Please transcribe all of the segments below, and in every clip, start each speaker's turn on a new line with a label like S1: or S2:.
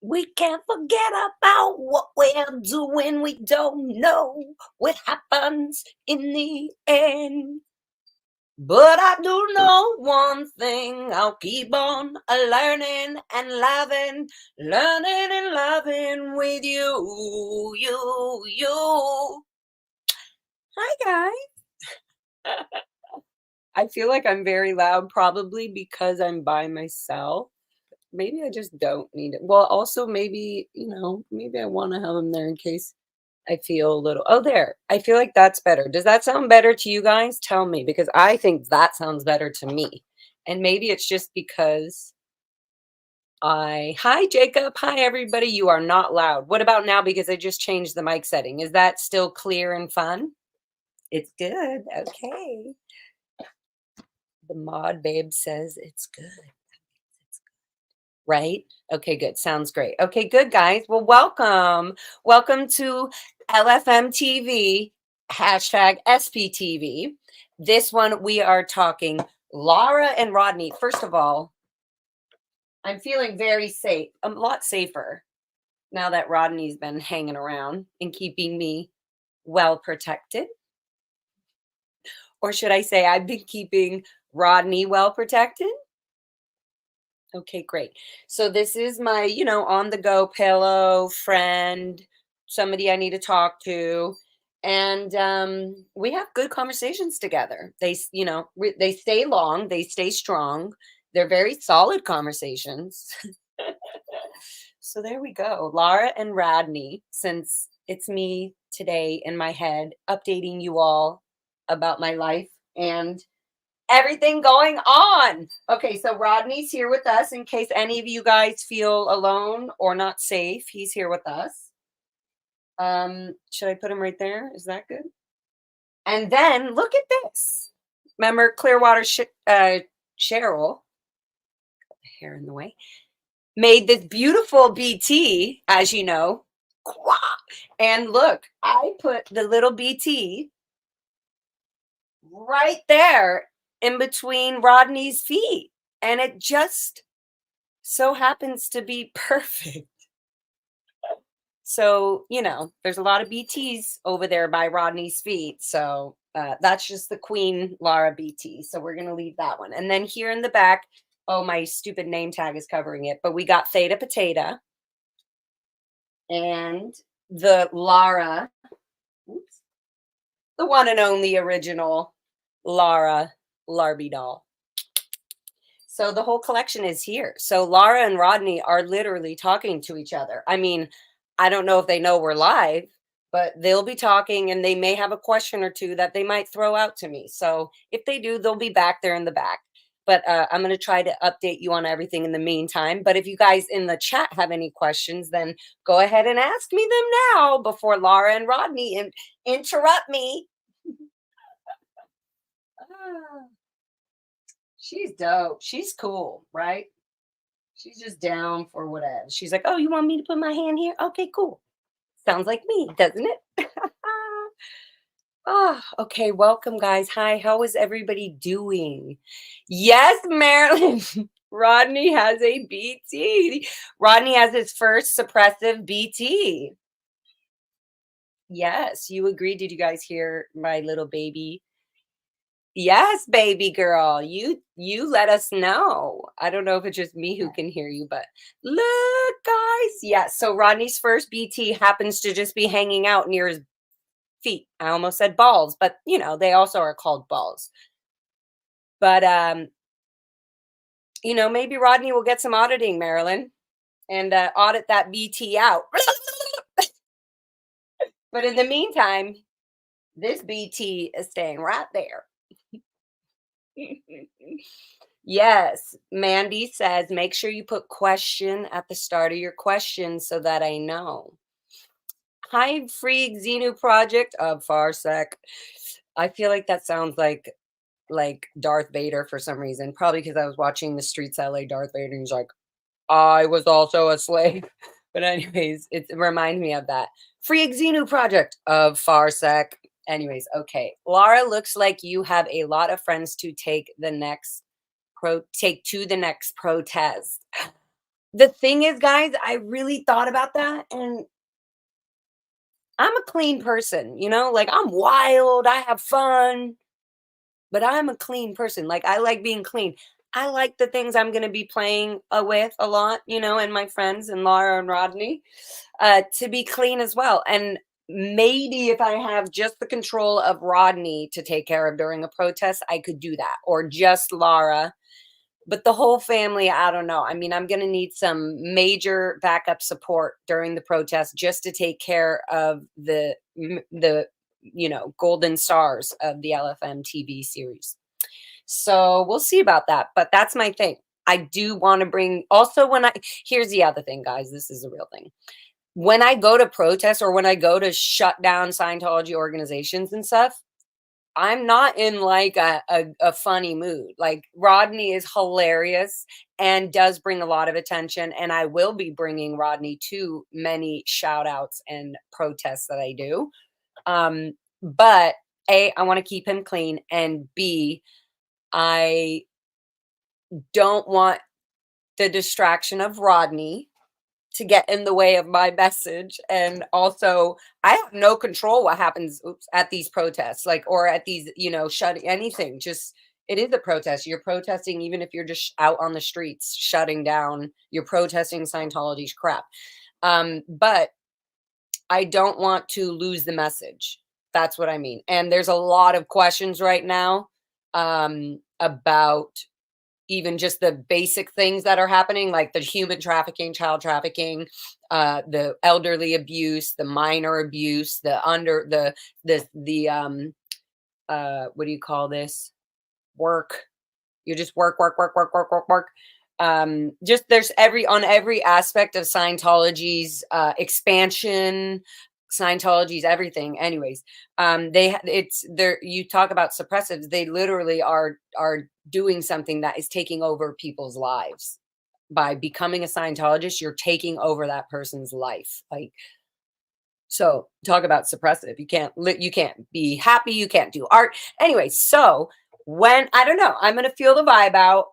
S1: We can't forget about what we're doing. We don't know what happens in the end. But I do know one thing. I'll keep on learning and loving with you. Hi, guys. I feel like I'm very loud, probably because I'm by myself. Maybe I just don't need it. Well, also maybe, maybe I want to have them there in case I feel a little. Oh, there. I feel like that's better. Does that sound better to you guys? Tell me because I think that sounds better to me. And maybe it's just because hi, Jacob. Hi, everybody. You are not loud. What about now? Because I just changed the mic setting. Is that still clear and fun? It's good. Okay. The mod babe says it's good. Right? Okay, good. Sounds great. Okay, good, guys. Well, welcome. Welcome to LFM TV, hashtag SPTV. This one, we are talking Lara and Rodney. First of all, I'm feeling very safe, a lot safer now that Rodney's been hanging around and keeping me well protected. Or should I say, I've been keeping Rodney well protected? Okay, great. So this is my, on the go pillow friend, somebody I need to talk to. And we have good conversations together. They stay long, they stay strong. They're very solid conversations. So there we go. Lara and Rodney, since it's me today in my head, updating you all about my life and everything going on. Okay, so Rodney's here with us in case any of you guys feel alone or not safe. He's here with us. Should I put him right there? Is that good? And then look at this. Remember Clearwater Cheryl, got the hair in the way, made this beautiful BT, as you know. And look, I put the little BT right there in between Rodney's feet. And it just so happens to be perfect. So, there's a lot of BTs over there by Rodney's feet. So that's just the Queen Lara BT. So we're going to leave that one. And then here in the back, oh, my stupid name tag is covering it. But we got Theta Potato and the Lara, oops, the one and only original Lara Larby doll. So the whole collection is here. So Lara and Rodney are literally talking to each other. I mean, I don't know if they know we're live, but they'll be talking and they may have a question or two that they might throw out to me. So if they do, they'll be back there in the back. But I'm going to try to update you on everything in the meantime. But if you guys in the chat have any questions, then go ahead and ask me them now before Lara and Rodney interrupt me. She's dope. She's cool, right? She's just down for whatever. She's like, oh, you want me to put my hand here? Okay, cool. Sounds like me, doesn't it? Oh, okay. Welcome, guys. Hi. How is everybody doing? Yes, Marilyn. Rodney has a BT. Rodney has his first suppressive BT. Yes, you agree. Did you guys hear my little baby? Yes, baby girl. You let us know. I don't know if it's just me who can hear you, but look, guys. Yeah, so Rodney's first BT happens to just be hanging out near his feet. I almost said balls, but they also are called balls. But maybe Rodney will get some auditing, Marilyn, and audit that BT out. But in the meantime, this BT is staying right there. Yes, Mandy says, make sure you put question at the start of your question so that I know. Hi, Free Xenu Project of Farsec. I feel like that sounds like Darth Vader for some reason. Probably because I was watching the Streets LA Darth Vader and he's like, I was also a slave. But anyways, it reminds me of that. Free Xenu Project of Farsec. Anyways, okay. Lara, looks like you have a lot of friends to take to the next protest. the thing is, guys, I really thought about that, and I'm a clean person, you know? Like, I'm wild, I have fun, but I'm a clean person. Like, I like being clean. I like the things I'm gonna be playing, with a lot, you know, and my friends and Lara and Rodney, to be clean as well. And maybe if I have just the control of Rodney to take care of during a protest, I could do that, or just Lara. But the whole family, I don't know. I mean, I'm going to need some major backup support during the protest just to take care of the golden stars of the LFM TV series. So we'll see about that. But that's my thing. I do want to bring also when I here's the other thing, guys. This is a real thing. When I go to protest or when I go to shut down Scientology organizations and stuff, I'm not in like a funny mood. Like Rodney is hilarious and does bring a lot of attention. And I will be bringing Rodney to many shout outs and protests that I do. But A, I want to keep him clean. And B, I don't want the distraction of Rodney to get in the way of my message. And also, I have no control what happens at these protests, like, or at these, shutting anything. Just, it is a protest. You're protesting, even if you're just out on the streets, shutting down, you're protesting Scientology's crap. But I don't want to lose the message. That's what I mean. And there's a lot of questions right now about even just the basic things that are happening, like the human trafficking, child trafficking, the elderly abuse, the minor abuse, what do you call this? Work. You just work, work, work, work, work, work, work. Just there's on every aspect of Scientology's expansion, Scientology's everything. Anyways, it's there. You talk about suppressives. They literally are doing something that is taking over people's lives. By becoming a Scientologist, you're taking over that person's life. Like, so talk about suppressive. You can't be happy. You can't do art. Anyway, so when I don't know, I'm gonna feel the vibe out.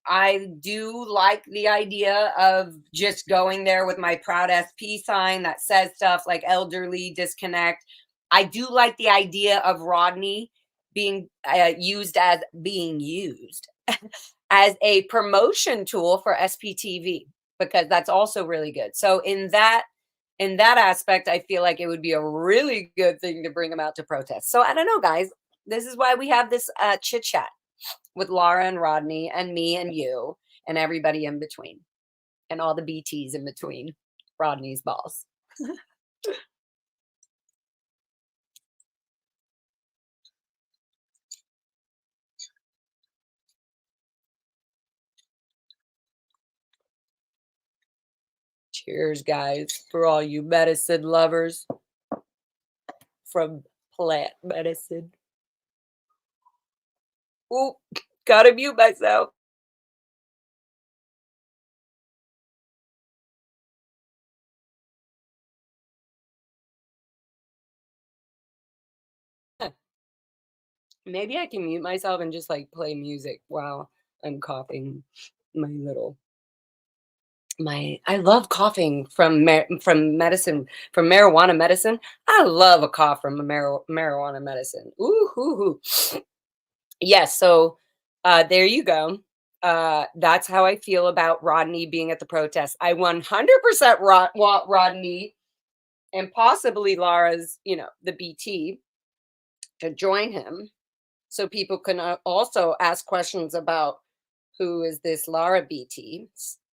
S1: I do like the idea of just going there with my proud SP sign that says stuff like elderly disconnect. I do like the idea of Rodney being used as as a promotion tool for SPTV, because that's also really good. So in that aspect, I feel like it would be a really good thing to bring them out to protest. So I don't know, guys. This is why we have this chit chat with Lara and Rodney and me and you and everybody in between and all the BTs in between Rodney's balls. Cheers, guys, for all you medicine lovers from plant medicine. Ooh, gotta mute myself. Maybe I can mute myself and just like play music while I'm coughing my little I love coughing from medicine, from marijuana medicine. I love a cough from a marijuana medicine. Ooh, hoo, hoo. Yes, so there you go. That's how I feel about Rodney being at the protest. I 100% want Rodney and possibly Lara's, the BT to join him so people can also ask questions about who is this Lara BT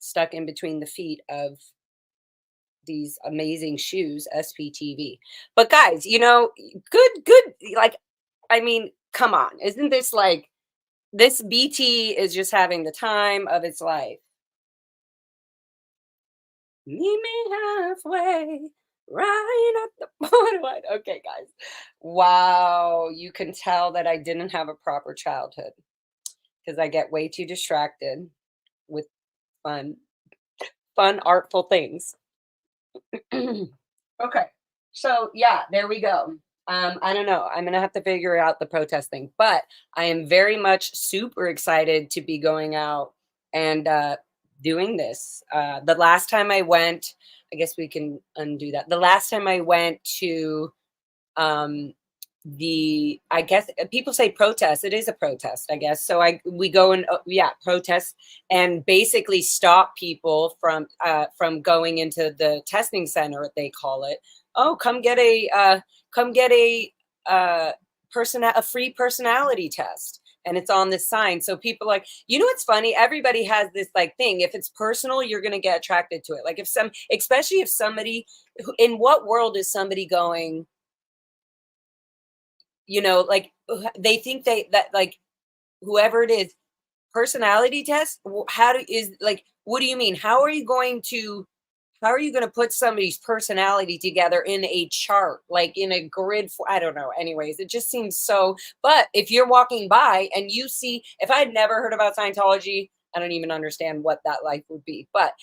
S1: stuck in between the feet of these amazing shoes, SPTV. But guys, good. Like, I mean, come on. Isn't this like, this BT is just having the time of its life. Meet me halfway, right at the borderline. Okay, guys. Wow. You can tell that I didn't have a proper childhood because I get way too distracted with fun, artful things. Okay. So yeah, there we go. I don't know. I'm gonna have to figure out the protest thing, but I am very much super excited to be going out and doing this. The last time I went, I guess we can undo that. The last time I went to um I guess people say protest, it is a protest, I guess. So we go and yeah, protest, and basically stop people from going into the testing center, they call it. Oh, come get uh a free personality test, and it's on this sign. So people like, it's funny, everybody has this like thing, if it's personal, you're going to get attracted to it. Like especially if somebody, in what world is somebody going, like they think that like whoever it is, personality test, how do is like, what do you mean? How are you going to put somebody's personality together in a chart, like in a grid? I don't know. Anyways, it just seems so. But if you're walking by and you see, if I had never heard about Scientology, I don't even understand what that life would be. But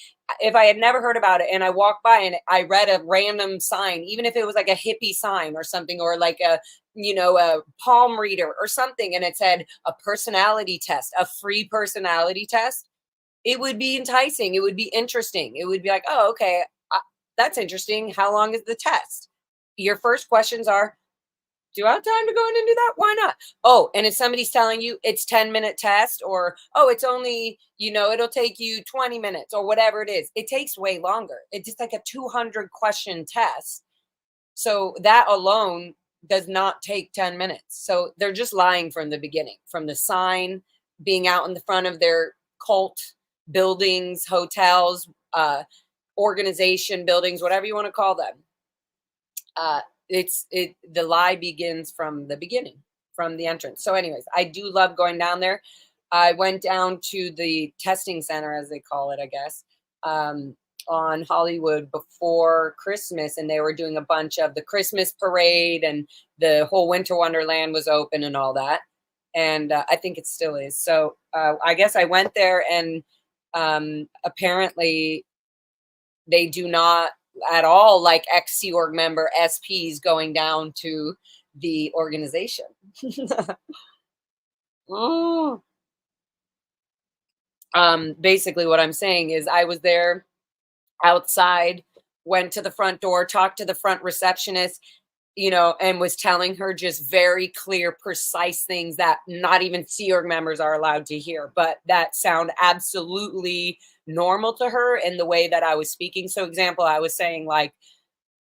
S1: if I had never heard about it and I walked by and I read a random sign, even if it was like a hippie sign or something, or like a palm reader or something, and it said a personality test, a free personality test, it would be enticing. It would be interesting. It would be like, oh, okay, that's interesting. How long is the test? Your first questions are, do I have time to go in and do that? Why not? Oh, and if somebody's telling you it's 10-minute test, or, oh, it's only, it'll take you 20 minutes or whatever it is, it takes way longer. It's just like a 200 question test. So that alone does not take 10 minutes. So they're just lying from the beginning, from the sign being out in the front of their cult buildings, hotels, organization buildings, whatever you want to call them. The lie begins from the beginning, from the entrance. So anyways, I do love going down there. I went down to the testing center, as they call it, I guess, on Hollywood before Christmas, and they were doing a bunch of the Christmas parade, and the whole Winter Wonderland was open and all that. And I think it still is. So I guess I went there, and apparently they do not at all like ex-Sea Org member SPs going down to the organization. Oh. Basically what I'm saying is I was there outside, went to the front door, talked to the front receptionist, and was telling her just very clear, precise things that not even Sea Org members are allowed to hear, but that sound absolutely normal to her in the way that I was speaking. So example, I was saying like,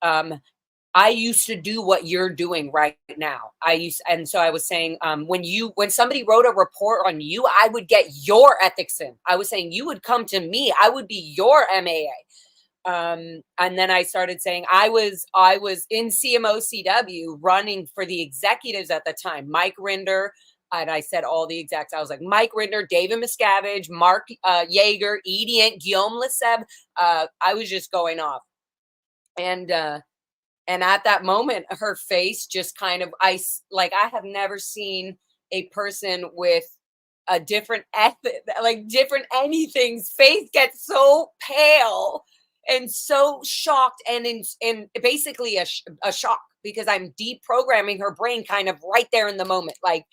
S1: I used to do what you're doing right now. And so I was saying, when somebody wrote a report on you, I would get your ethics in. I was saying you would come to me, I would be your MAA. And then I started saying I was in CMOCW running for the executives at the time, Mike Rinder. And I said all the execs. I was like Mike Rinder, David Miscavige, Mark Yeager, Edient, Guillaume Leseb. I was just going off. And at that moment, her face just kind of I have never seen a person with a different ethic, like different anything's face get so pale and so shocked, and in basically a shock, because I'm deprogramming her brain kind of right there in the moment, like.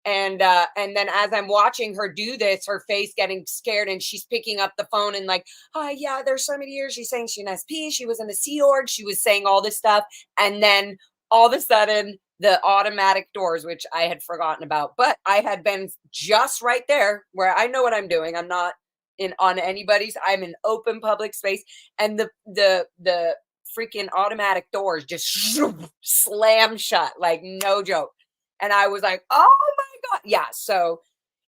S1: And then as I'm watching her do this, her face getting scared, and she's picking up the phone and like, oh yeah, there's so many years. She's saying she's an SP, she was in the Sea Org, she was saying all this stuff, and then all of a sudden the automatic doors, which I had forgotten about, but I had been just right there where I know what I'm doing. I'm not on anybody's. I'm in open public space, and the freaking automatic doors just slam shut, like no joke. And I was like, oh my God. Yeah. So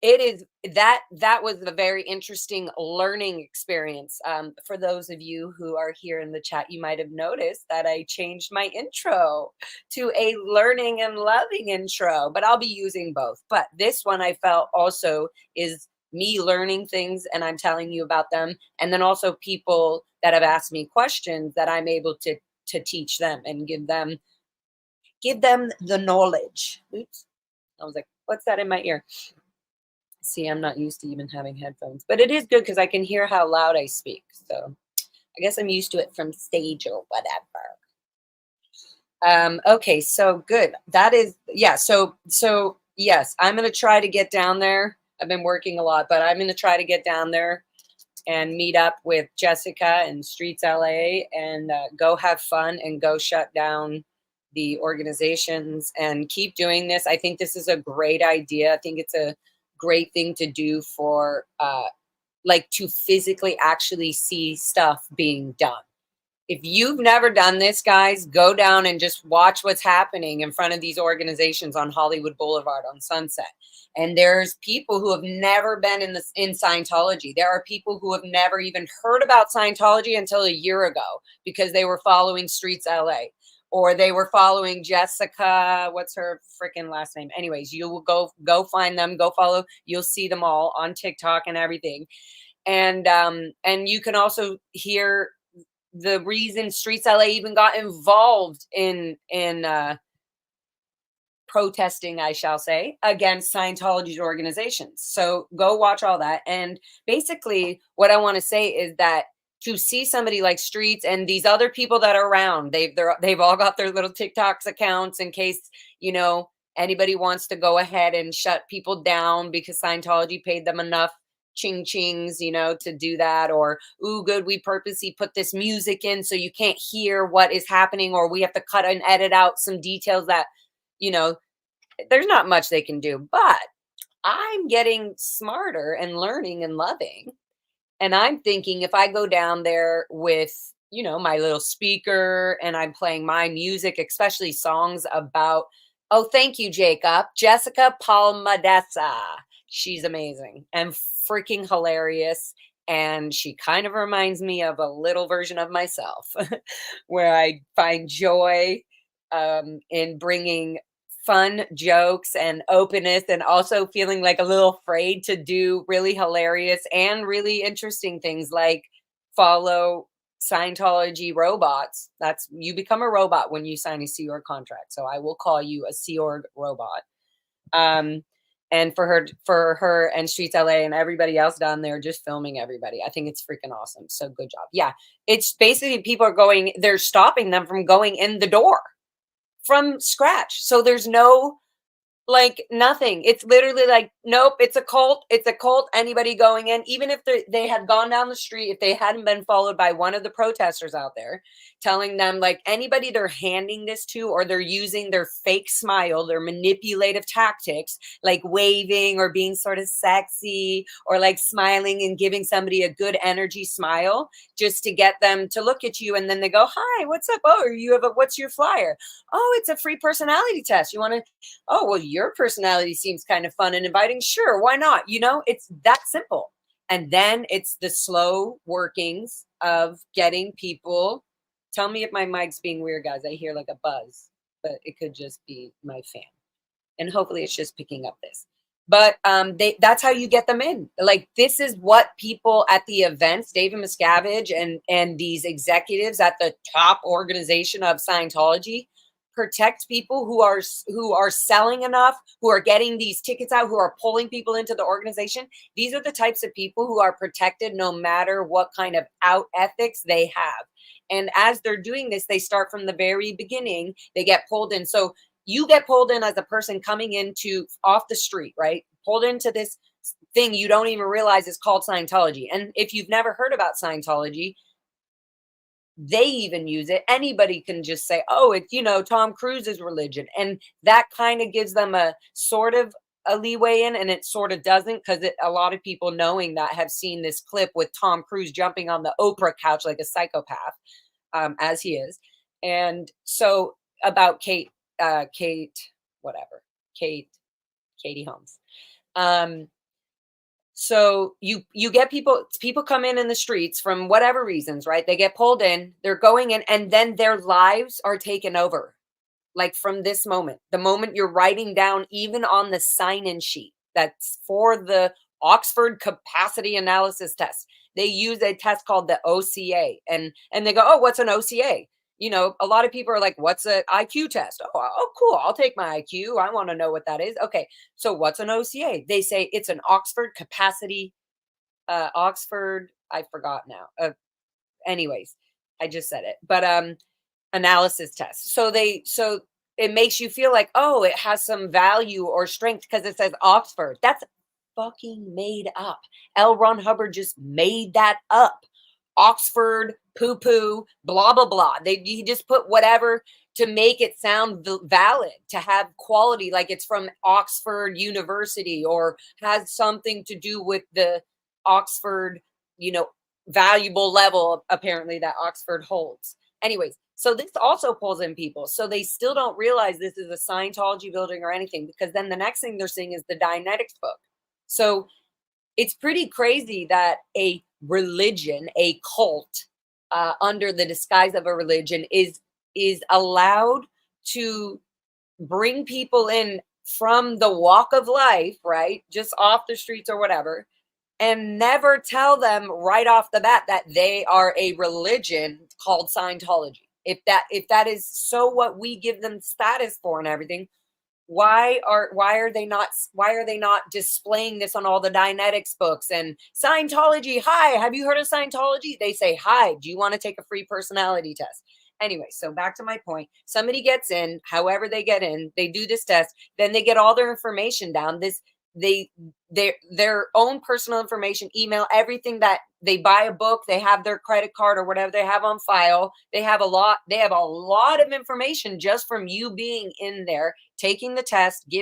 S1: it is that was a very interesting learning experience. For those of you who are here in the chat, you might have noticed that I changed my intro to a learning and loving intro, but I'll be using both. But this one I felt also is me learning things, and I'm telling you about them. And then also people that have asked me questions that I'm able to teach them and give them the knowledge. Oops. I was like, what's that in my ear? See, I'm not used to even having headphones, but it is good because I can hear how loud I speak. So I guess I'm used to it from stage or whatever. Okay, so good. That is, yeah. So yes, I'm going to try to get down there. I've been working a lot, but I'm going to try to get down there and meet up with Jessica and Streets LA and go have fun and go shut down the organizations and keep doing this. I think this is a great idea. I think it's a great thing to do for like to physically actually see stuff being done. If you've never done this, guys, go down and just watch what's happening in front of these organizations on Hollywood Boulevard on Sunset. And there's people who have never been in Scientology. There are people who have never even heard about Scientology until a year ago because they were following Streets LA or they were following Jessica. What's her freaking last name? Anyways, you will go find them, go follow. You'll see them all on TikTok and everything. And you can also hear the reason Streets LA even got involved in protesting, I shall say, against Scientology organizations. So go watch all that. And basically what I want to say is that to see somebody like Streets and these other people that are around, they've all got their little TikToks accounts in case, anybody wants to go ahead and shut people down because Scientology paid them enough ching-chings, to do that, or, ooh, good, we purposely put this music in so you can't hear what is happening, or we have to cut and edit out some details that, there's not much they can do. But I'm getting smarter and learning and loving. And I'm thinking if I go down there with, my little speaker and I'm playing my music, especially songs about, oh, thank you, Jacob, Jessica Palmadessa. She's amazing and freaking hilarious. And she kind of reminds me of a little version of myself where I find joy in bringing fun jokes and openness and also feeling like a little afraid to do really hilarious and really interesting things like follow Scientology robots. That's you become a robot when you sign a Sea Org contract. So I will call you a Sea Org robot. And for her and Streets LA and everybody else down there just filming everybody. I think it's freaking awesome. So good job. Yeah. It's basically people are they're stopping them from going in the door from scratch. So there's no nothing. It's literally nope, it's a cult. It's a cult. Anybody going in, even if they had gone down the street, if they hadn't been followed by one of the protesters out there telling them anybody they're handing this to, or they're using their fake smile, their manipulative tactics, waving or being sort of sexy or smiling and giving somebody a good energy smile just to get them to look at you. And then they go, hi, what's up? Oh, what's your flyer? Oh, it's a free personality test. You want to, oh, well, your personality seems kind of fun and inviting. Sure, why not? It's that simple. And then it's the slow workings of getting people. Tell me if my mic's being weird, guys. I hear a buzz, but it could just be my fan. And hopefully it's just picking up this. But that's how you get them in. This is what people at the events, David Miscavige and these executives at the top organization of Scientology, protect people who are selling enough, who are getting these tickets out, who are pulling people into the organization. These are the types of people who are protected no matter what kind of out ethics they have. And as they're doing this, they start from the very beginning. They get pulled in. So you get pulled in as a person coming into off the street, right? Pulled into this thing you don't even realize is called Scientology. And if you've never heard about Scientology, they even use it. Anybody can just say, oh, it's, Tom Cruise's religion. And that kind of gives them a sort of a leeway in, and it sort of doesn't, because a lot of people knowing that have seen this clip with Tom Cruise jumping on the Oprah couch like a psychopath, as he is. And so about Katie Holmes. So you get people come in the streets from whatever reasons, right? They get pulled in, they're going in, and then their lives are taken over. From this moment, the moment you're writing down, even on the sign-in sheet, that's for the Oxford Capacity Analysis Test. They use a test called the OCA, and they go, oh, what's an OCA? A lot of people are like, what's an IQ test? Oh, cool. I'll take my IQ. I want to know what that is. Okay. So what's an OCA? They say it's an Oxford Capacity, I forgot now. Anyways, I just said it, but, analysis test. So it makes you feel like, oh, it has some value or strength because it says Oxford. That's fucking made up. L. Ron Hubbard just made that up. Oxford, poo poo, blah, blah, blah. He just put whatever to make it sound valid, to have quality, like it's from Oxford University or has something to do with the Oxford, valuable level apparently that Oxford holds. Anyways, so this also pulls in people. So they still don't realize this is a Scientology building or anything, because then the next thing they're seeing is the Dianetics book. So it's pretty crazy that a religion, a cult, under the disguise of a religion, is allowed to bring people in from the walk of life, right? Just off the streets or whatever, and never tell them right off the bat that they are a religion called Scientology. If that is so what we give them status for and everything, why are they not displaying this on all the Dianetics books and Scientology? Hi, have you heard of Scientology? They say, hi, do you want to take a free personality test? Anyway, so back to my point. Somebody gets in, however they get in, they do this test, then they get all their information down. Their own personal information, email, everything, that they buy a book, they have their credit card or whatever they have on file. They have a lot of information just from you being in there, taking the test,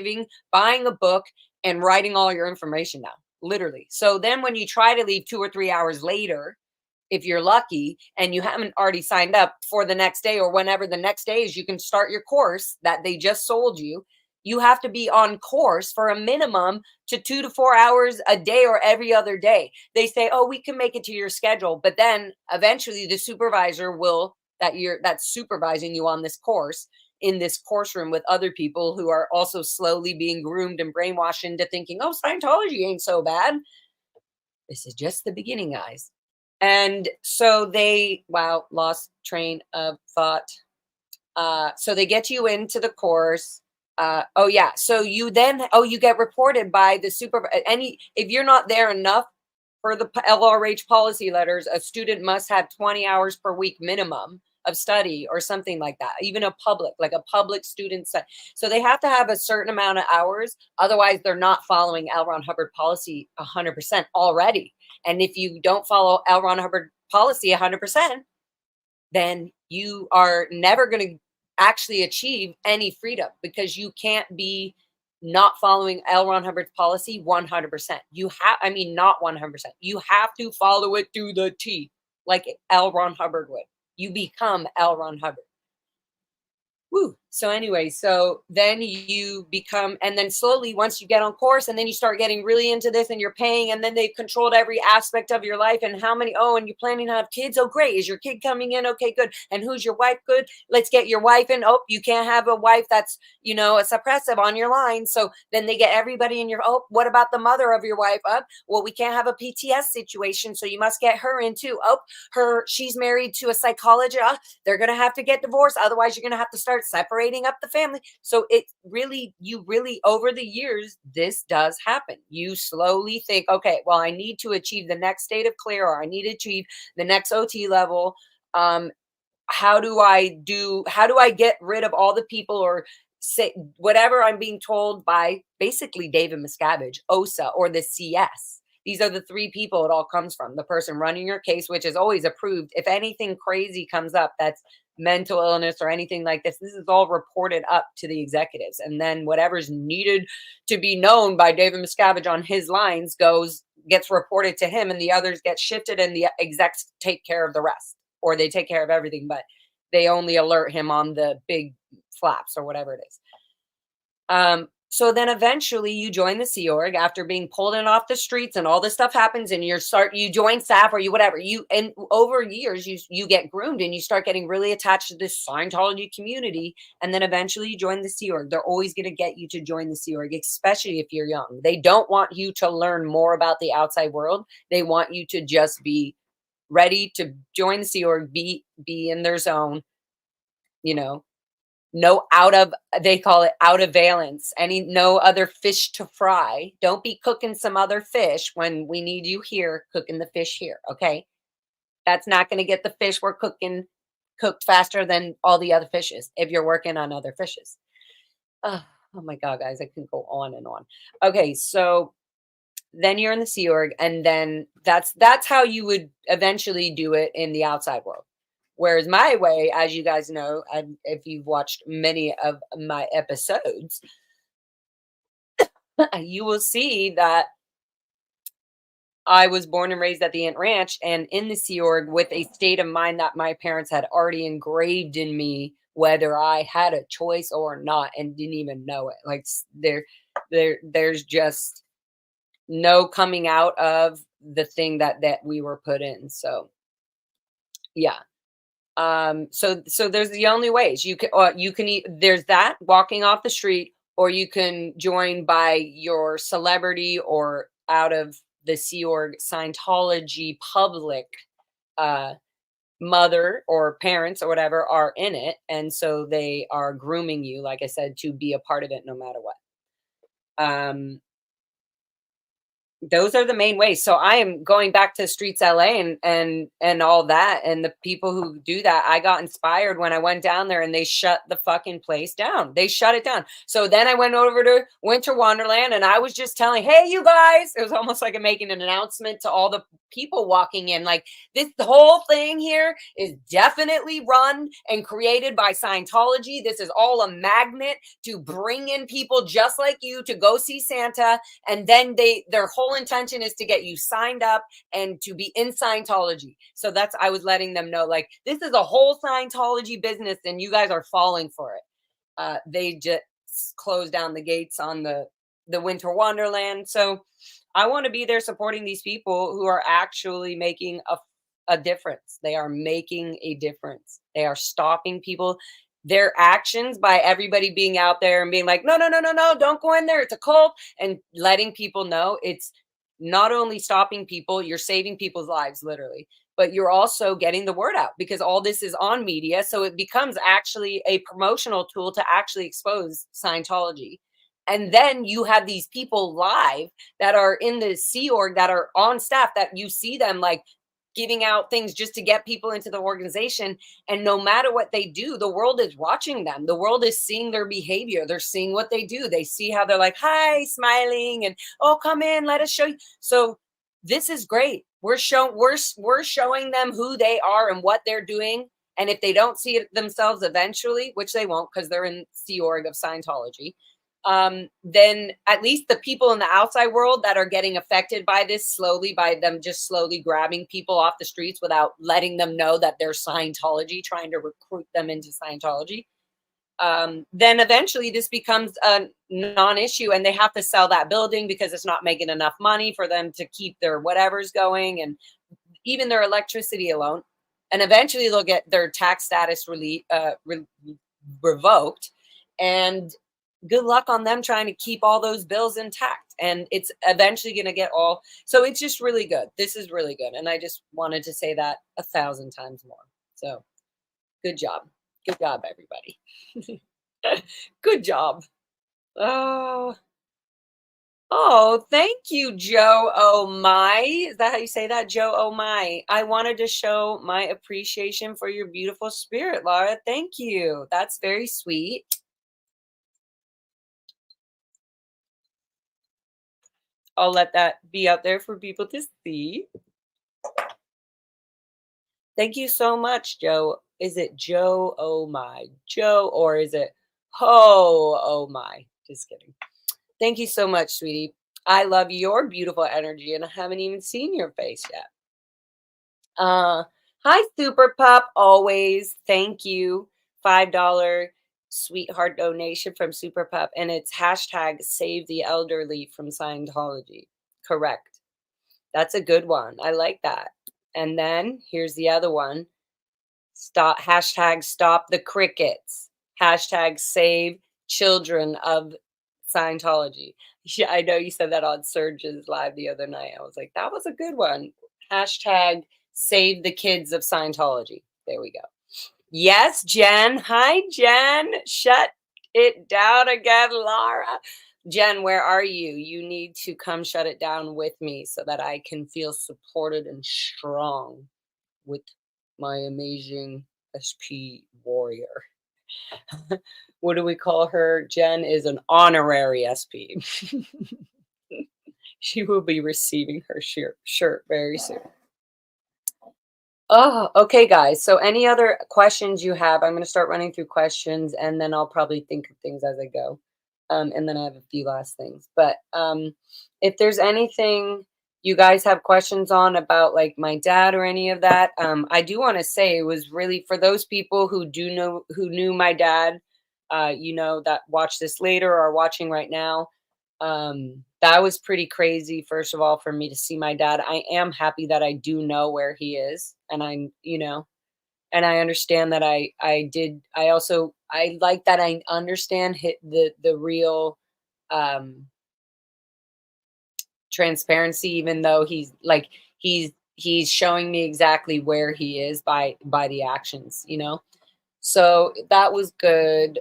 S1: buying a book, and writing all your information down, literally. So then when you try to leave 2 or 3 hours later, if you're lucky and you haven't already signed up for the next day or whenever the next day is, you can start your course that they just sold you. You have to be on course for a minimum to 2 to 4 hours a day or every other day. They say, oh, we can make it to your schedule. But then eventually the supervisor that's supervising you on this course, in this course room with other people who are also slowly being groomed and brainwashed into thinking, oh, Scientology ain't so bad. This is just the beginning, guys. And so lost train of thought. So they get you into the course. So you get reported by the supervisor. If you're not there enough for the LRH policy letters, a student must have 20 hours per week minimum of study or something like that. Even a public student set. So they have to have a certain amount of hours. Otherwise, they're not following L. Ron Hubbard policy 100% already. And if you don't follow L. Ron Hubbard policy 100%, then you are never going to actually achieve any freedom, because you can't be not following L. Ron Hubbard's policy 100%. Not 100%. You have to follow it to the T, like L. Ron Hubbard would. You become L. Ron Hubbard. Woo. So anyway, so then you become, and then slowly once you get on course and then you start getting really into this and you're paying, and then they've controlled every aspect of your life and and you're planning to have kids. Oh, great. Is your kid coming in? Okay, good. And who's your wife? Good. Let's get your wife in. Oh, you can't have a wife that's, a suppressive on your line. So then they get everybody in what about the mother of your wife? Well, we can't have a PTS situation. So you must get her in too. She's married to a psychologist. They're going to have to get divorced. Otherwise, you're going to have to start separating up the family. So you really, over the years, this does happen. You slowly think, okay, well, I need to achieve the next state of clear, or I need to achieve the next OT level. How do I get rid of all the people, or say whatever I'm being told by basically David Miscavige, OSA, or the CS? These are the 3 people it all comes from. The person running your case, which is always approved. If anything crazy comes up, that's mental illness or anything like this is all reported up to the executives. And then whatever's needed to be known by David Miscavige on his lines gets reported to him, and the others get shifted, and the execs take care of the rest, or they take care of everything, but they only alert him on the big flaps or whatever it is. So then eventually you join the Sea Org after being pulled in off the streets, and all this stuff happens, and you join staff, or and over years you get groomed and you start getting really attached to this Scientology community. And then eventually you join the Sea Org. They're always going to get you to join the Sea Org, especially if you're young. They don't want you to learn more about the outside world. They want you to just be ready to join the Sea Org, be in their zone, no they call it out of valence, no other fish to fry. Don't be cooking some other fish when we need you here cooking the fish here. Okay. That's not going to get the fish we're cooking cooked faster than all the other fishes if you're working on other fishes. Oh my God, guys, I can go on and on. Okay. So then you're in the Sea Org, and then that's how you would eventually do it in the outside world. Whereas my way, as you guys know, and if you've watched many of my episodes, you will see that I was born and raised at the Ant Ranch and in the Sea Org with a state of mind that my parents had already engraved in me, whether I had a choice or not, and didn't even know it. Like there's just no coming out of the thing that we were put in. So yeah. So there's the only ways you can there's that walking off the street, or you can join by your celebrity or out of the Sea Org Scientology public uh mother or parents or whatever are in it, and so they are grooming you, like I said, to be a part of it no matter what. Those are the main ways. So I am going back to Streets LA and all that, and the people who do that. I got inspired when I went down there and they shut the fucking place down. They shut it down. So then I went over to Winter Wonderland and I was just telling, "Hey, you guys." It was almost like I'm making an announcement to all the people walking in, like, this the whole thing here is definitely run and created by Scientology. This is all a magnet to bring in people just like you to go see Santa, and then their whole intention is to get you signed up and to be in Scientology. So that's, I was letting them know, like, this is a whole Scientology business and you guys are falling for it. They just closed down the gates on the Winter Wonderland. So I want to be there supporting these people who are actually making a difference. They are making a difference. They are stopping people. Their actions by everybody being out there and being like, no, no, no, no, no, don't go in there. It's a cult. And letting people know it's not only stopping people, you're saving people's lives, literally, but you're also getting the word out because all this is on media. So it becomes actually a promotional tool to actually expose Scientology. And then you have these people live that are in the Sea Org that are on staff that you see them like giving out things just to get people into the organization. And no matter what they do, the world is watching them. The world is seeing their behavior. They're seeing what they do. They see how they're like, hi, smiling, and oh, come in, let us show you. So this is great. We're showing them who they are and what they're doing. And if they don't see it themselves eventually, which they won't because they're in Sea Org of Scientology, then at least the people in the outside world that are getting affected by this slowly, by them just slowly grabbing people off the streets without letting them know that they're Scientology, trying to recruit them into Scientology, then eventually this becomes a non-issue and they have to sell that building because it's not making enough money for them to keep their whatever's going, and even their electricity alone. And eventually they'll get their tax status revoked, and good luck on them trying to keep all those bills intact. And it's eventually going to get all, so it's just really good. This is really good. And I just wanted to say that 1,000 times more. So good job. Good job, everybody. Good job. Oh, oh, thank you, Joe. Oh my. Is that how you say that? Joe, oh my. I wanted to show my appreciation for your beautiful spirit, Lara. Thank you. That's very sweet. I'll let that be out there for people to see. Thank you so much, Joe. Is it Joe? Oh my. Joe, or is it Ho? Oh my. Just kidding. Thank you so much, sweetie. I love your beautiful energy and I haven't even seen your face yet. Hi, Super Pup. Always. Thank you. $5 sweetheart donation from Super Pup. And it's hashtag save the elderly from Scientology. Correct. That's a good one. I like that. And then here's the other one. Stop the crickets. Hashtag save children of Scientology. Yeah, I know you said that on Surge's live the other night. I was like, that was a good one. Hashtag save the kids of Scientology. There we go. Yes, Jen. Hi, Jen. Shut it down again, Lara. Jen, where are you? You need to come shut it down with me so that I can feel supported and strong with my amazing SP warrior. What do we call her? Jen is an honorary SP. She will be receiving her shirt very soon. Oh, okay, guys. So any other questions you have, I'm going to start running through questions and then I'll probably think of things as I go. And then I have a few last things. But if there's anything you guys have questions on about like my dad or any of that, I do want to say it was really for those people who knew my dad, that watch this later or are watching right now. That was pretty crazy, first of all, for me to see my dad. I am happy that I do know where he is, and and I understand that I like that I understand the real um transparency, even though he's showing me exactly where he is by the actions. So that was good.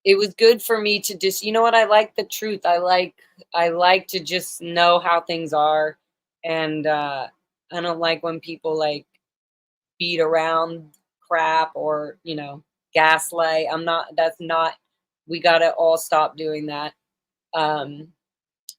S1: It was good for me to just, you know what, I like the truth. I like to just know how things are. And I don't like when people like beat around crap or, gaslight. That's not, we got to all stop doing that. Um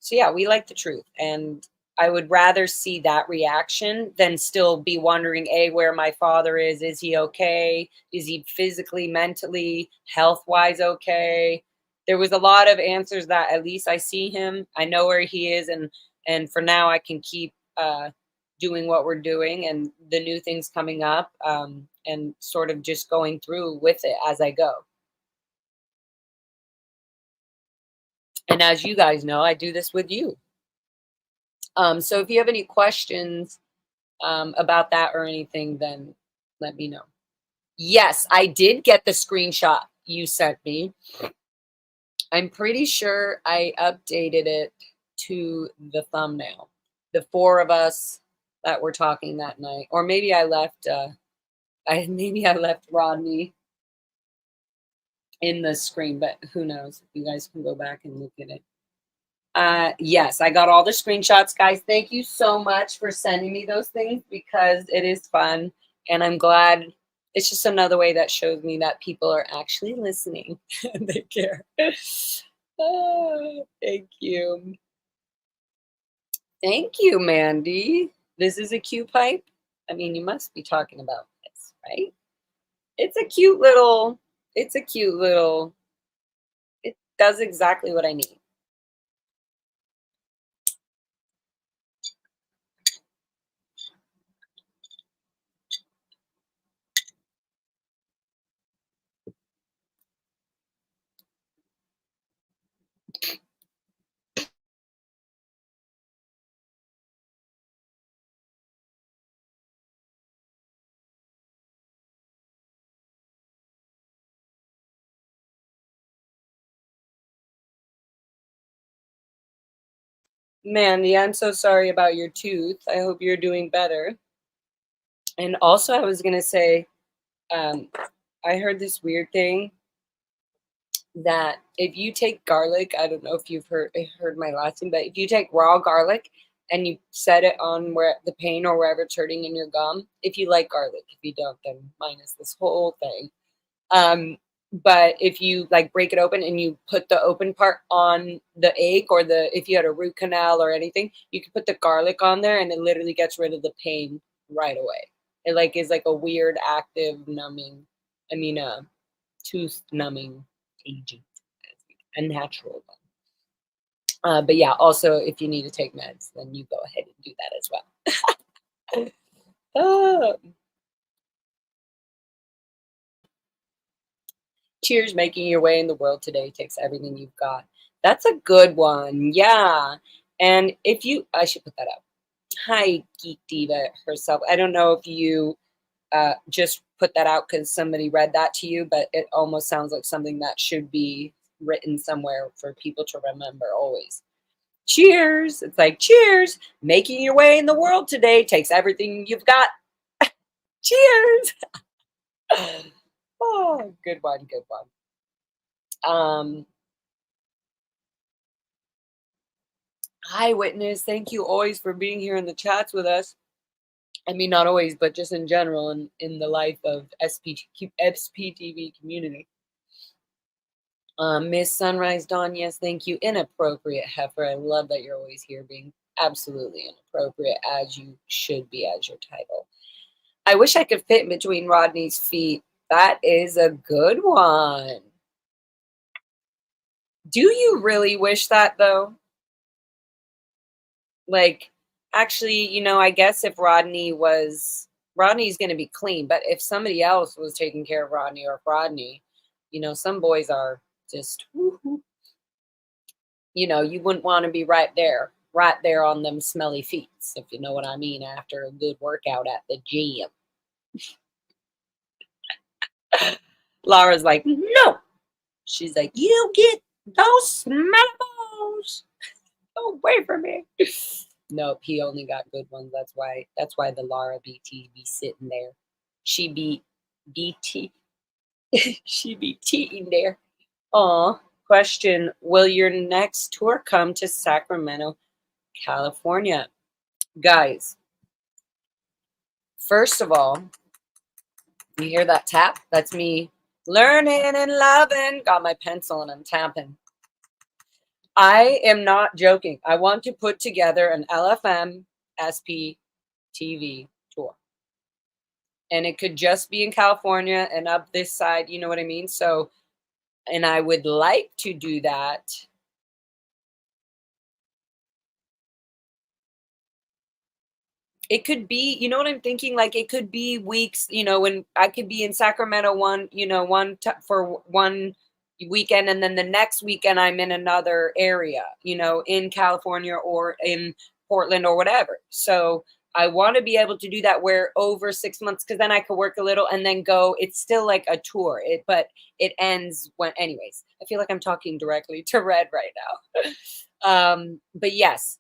S1: so yeah, we like the truth, and I would rather see that reaction than still be wondering, A, where my father is. Is he okay? Is he physically, mentally, health-wise okay? There was a lot of answers that at least I see him. I know where he is, and for now I can keep doing what we're doing and the new things coming up, and sort of just going through with it as I go. And as you guys know, I do this with you. So if you have any questions about that or anything, then let me know. Yes, I did get the screenshot you sent me. I'm pretty sure I updated it to the thumbnail. The four of us that were talking that night, or maybe I left. I left Rodney in the screen, but who knows? You guys can go back and look at it. Yes, I got all the screenshots, guys. Thank you so much for sending me those things because it is fun, and I'm glad. It's just another way that shows me that people are actually listening and they care. Thank you. Thank you, Mandy. This is a cute pipe. I mean, you must be talking about this, right? It's a cute little, it's a cute little, it does exactly what I need. Mandy, I'm so sorry about your tooth. I hope you're doing better. And also, I was gonna say, um, I heard this weird thing that if you take garlic, I don't know if you've heard my last thing, but if you take raw garlic and you set it on where the pain or wherever it's hurting in your gum, if you like garlic, if you don't, then minus this whole thing. But if you like break it open and you put the open part on the ache, or if you had a root canal or anything, you can put the garlic on there and it literally gets rid of the pain right away. It like is like a weird active numbing, I mean, tooth numbing agent, a natural one. But yeah, also if you need to take meds, then you go ahead and do that as well. Oh. Cheers, making your way in the world today takes everything you've got. That's a good one. Yeah. And if you, I should put that up. Hi, Geek Diva herself. I don't know if you just put that out because somebody read that to you, but it almost sounds like something that should be written somewhere for people to remember always. Cheers. It's like, cheers. Making your way in the world today takes everything you've got. Cheers. Oh, good one. Good one. Hi, Witness. Thank you always for being here in the chats with us. I mean, not always, but just in general in the life of SPTV community. Miss Sunrise Dawn, yes, thank you. Inappropriate heifer. I love that you're always here being absolutely inappropriate, as you should be as your title. I wish I could fit between Rodney's feet. That is a good one. Do you really wish that though? Like, actually, I guess if Rodney's going to be clean, but if somebody else was taking care of Rodney, or if Rodney, some boys are just, woo-hoo. You wouldn't want to be right there on them smelly feet, if you know what I mean, after a good workout at the gym. Lara's like, no. She's like, you get those smells away from me. Nope, he only got good ones. That's why the Lara BT be sitting there. She be BT. She be teeing there. Aw. Question: will your next tour come to Sacramento, California? Guys, first of all, you hear that tap? That's me learning and loving. Got my pencil and I'm tapping. I am not joking. I want to put together an LFM SP TV tour. And it could just be in California and up this side, you know what I mean? So, and I would like to do that. It could be, you know what I'm thinking? Like, it could be weeks, when I could be in Sacramento for one weekend, and then the next weekend I'm in another area, in California or in Portland or whatever. So I want to be able to do that where over 6 months, because then I could work a little and then go. It's still like a tour, but it ends when, anyways. I feel like I'm talking directly to Red right now. But yes.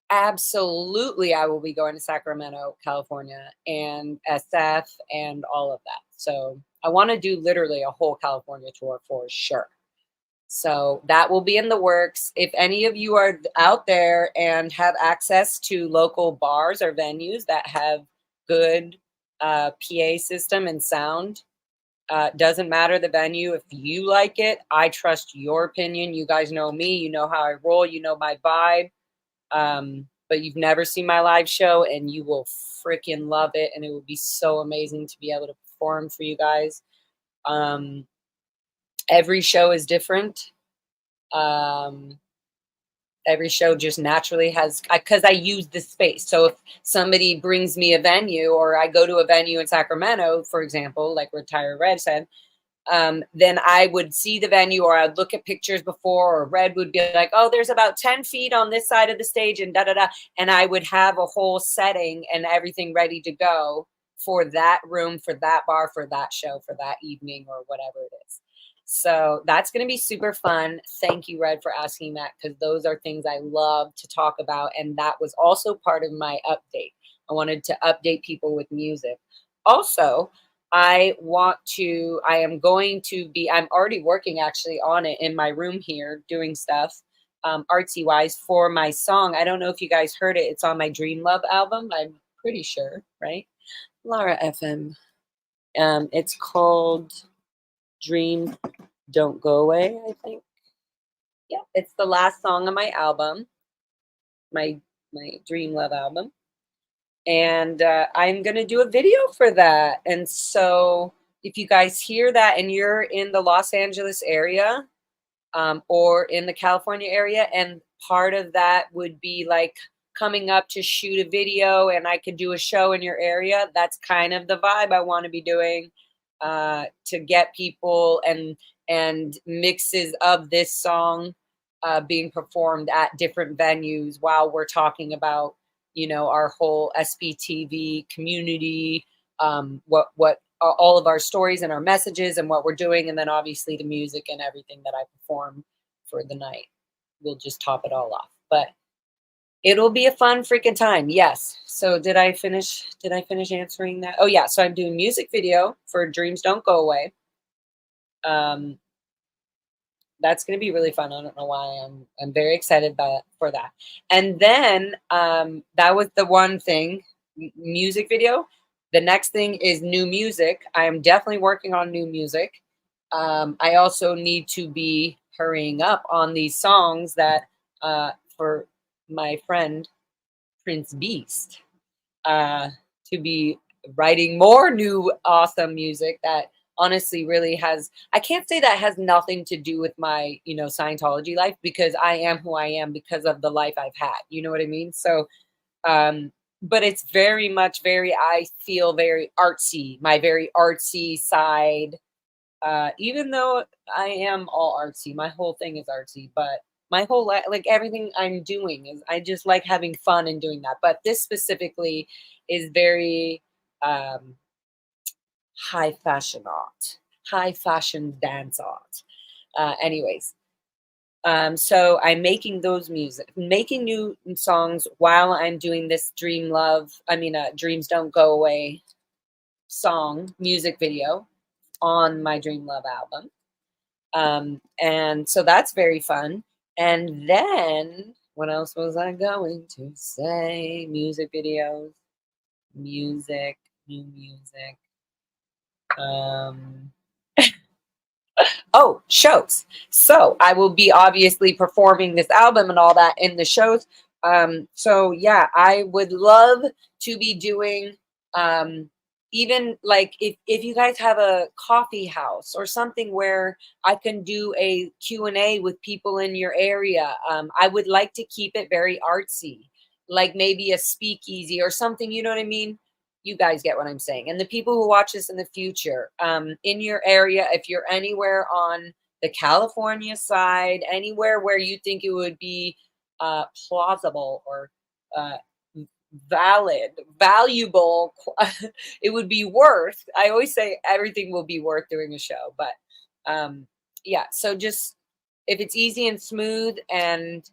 S1: Absolutely, I will be going to Sacramento, California, and SF and all of that. So I want to do literally a whole California tour for sure. So that will be in the works. If any of you are out there and have access to local bars or venues that have good PA system and sound, doesn't matter the venue. If you like it, I trust your opinion. You guys know me. You know how I roll. You know my vibe. But you've never seen my live show, and you will freaking love it, and it would be so amazing to be able to perform for you guys. Every show is different. Every show just naturally has, because I use the space. So if somebody brings me a venue, or I go to a venue in Sacramento, for example, like Retire Red said, then I would see the venue, or I'd look at pictures before, or Red would be like, oh, there's about 10 feet on this side of the stage and da-da-da. And I would have a whole setting and everything ready to go for that room, for that bar, for that show, for that evening, or whatever it is. So that's going to be super fun. Thank you, Red, for asking that, because those are things I love to talk about. And that was also part of my update. I wanted to update people with music. Also, I'm already working actually on it in my room here, doing stuff artsy wise for my song. I don't know if you guys heard it. It's on my Dream Love album. I'm pretty sure, right? Lara FM. It's called Dream Don't Go Away, I think. Yeah, it's the last song on my album, my Dream Love album. And I'm going to do a video for that. And so if you guys hear that and you're in the Los Angeles area or in the California area, and part of that would be like coming up to shoot a video, and I could do a show in your area, that's kind of the vibe I want to be doing, to get people and mixes of this song being performed at different venues while we're talking about our whole SPTV community, what all of our stories and our messages and what we're doing, and then obviously the music and everything that I perform for the night will just top it all off. But it'll be a fun freaking time. Yes. So did I finish answering that? Oh yeah. So I'm doing music video for Dreams Don't Go Away. That's going to be really fun. I don't know why. I'm very excited for that. And then that was the one thing, music video. The next thing is new music. I am definitely working on new music. I also need to be hurrying up on these songs that for my friend Prince Beast to be writing more new awesome music that honestly really has, I can't say that has nothing to do with my, you know, Scientology life, because I am who I am because of the life I've had. You know what I mean? So but it's very much I feel very artsy, my very artsy side. Even though I am all artsy, my whole thing is artsy, but my whole life, like everything I'm doing is, I just like having fun and doing that. But this specifically is very um, high fashion art, high fashion dance art. Anyways, so I'm making those making new songs while I'm doing this Dreams Don't Go Away song music video on my Dream Love album. And so that's very fun. And then what else was I going to say? Music videos, music, new music. Um, Oh, shows. So I will be obviously performing this album and all that in the shows. So yeah, I would love to be doing even like if you guys have a coffee house or something where I can do a Q&A with people in your area. I would like to keep it very artsy, like maybe a speakeasy or something, you know what I mean? You guys get what I'm saying. And the people who watch this in the future, in your area, if you're anywhere on the California side, anywhere where you think it would be plausible or uh, valuable, it would be worth. I always say everything will be worth doing a show, but yeah. So just if it's easy and smooth and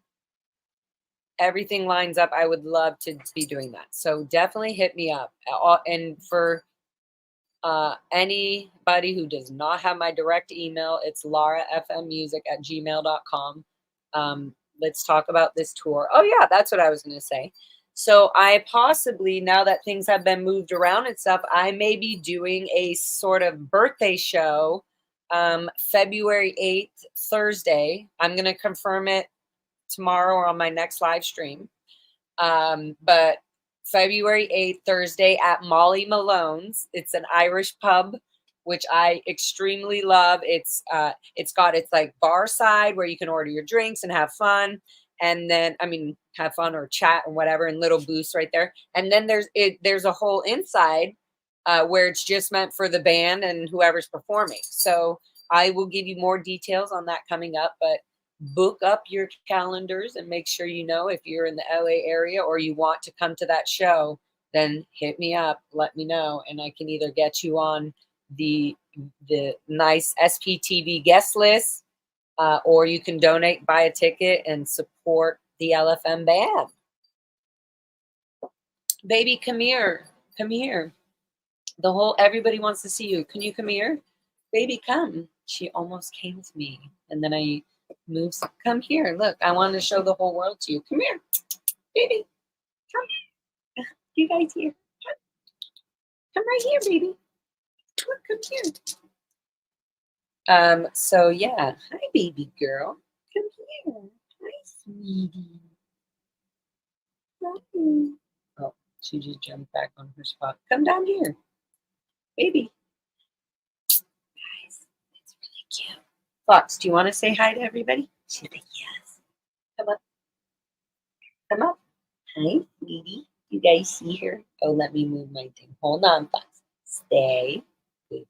S1: everything lines up, I would love to be doing that. So definitely hit me up. And for anybody who does not have my direct email, it's larafmmusic@gmail.com. Let's talk about this tour. Oh yeah, that's what I was going to say. So I possibly, now that things have been moved around and stuff, I may be doing a sort of birthday show February 8th, Thursday. I'm going to confirm it tomorrow or on my next live stream. But February 8th, Thursday at Molly Malone's. It's an Irish pub, which I extremely love. It's got its like bar side where you can order your drinks and have fun. And then, have fun or chat and whatever, and little booths right there. And then there's a whole inside where it's just meant for the band and whoever's performing. So I will give you more details on that coming up, but book up your calendars and make sure you know if you're in the LA area or you want to come to that show, then hit me up, let me know, and I can either get you on the nice SPTV guest list, or you can donate, buy a ticket, and support the LFM band. Baby, come here. Come here. Everybody wants to see you. Can you come here? Baby, come. She almost came to me. And then I moved. Come here. Look, I want to show the whole world to you. Come here. Baby. Come. You guys here. Come right here, baby. Come here. So yeah. Hi, baby girl. Come here. Hi, sweetie. Hi. Oh, she just jumped back on her spot. Come down here. Baby. Guys, it's really cute. Fox, do you want to say hi to everybody? She's like, yes. Come up. Come up. Hi, sweetie. You guys see her? Oh, let me move my thing. Hold on, Fox. Stay. Good.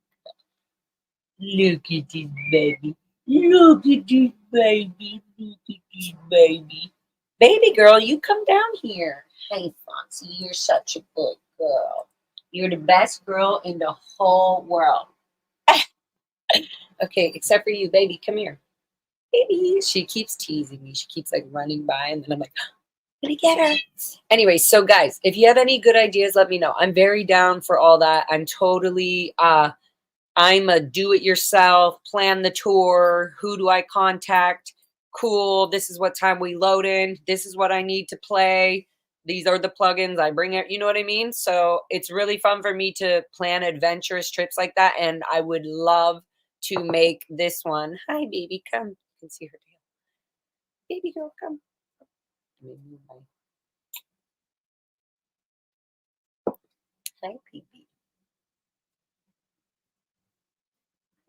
S1: Look at this baby. Look at this baby. Look at this baby. Baby girl, you come down here. Hey, Foxy, you're such a good girl. You're the best girl in the whole world. Okay, except for you, baby. Come here. Baby. She keeps teasing me. She keeps like running by, and then I'm like, I'm gonna get her. Anyway, so guys, if you have any good ideas, let me know. I'm very down for all that. I'm totally I'm a do-it-yourself, plan the tour. Who do I contact? Cool. This is what time we load in. This is what I need to play. These are the plugins. I bring it. You know what I mean? So it's really fun for me to plan adventurous trips like that. And I would love to make this one. Hi, baby. Come. can see her tail. Baby girl, come. Let me move my... Hi, Pee.